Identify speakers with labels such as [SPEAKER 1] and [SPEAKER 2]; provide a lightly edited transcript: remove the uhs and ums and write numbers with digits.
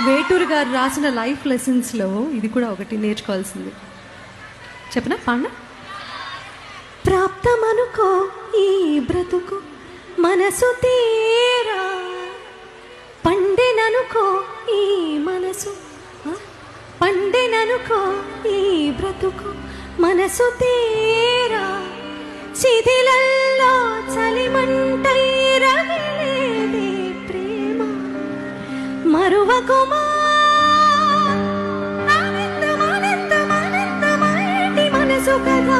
[SPEAKER 1] వేటూరు గారు రాసిన లైఫ్ లెసన్స్లో ఇది కూడా ఒకటి నేర్చుకోవాల్సింది. చెప్పనా పాండ? ప్రాప్తమనుకో ఈ బ్రతుకు మనసు తీరా, పండెననుకో ఈ మనసు, పండెననుకో ఈ బ్రతుకు మనసు తీరా, శిథిలల్లో చలిమంటై రగిలేదే ప్రేమ, మరువకుమా ఆనందమానందమానందమైటి మనసు కదా.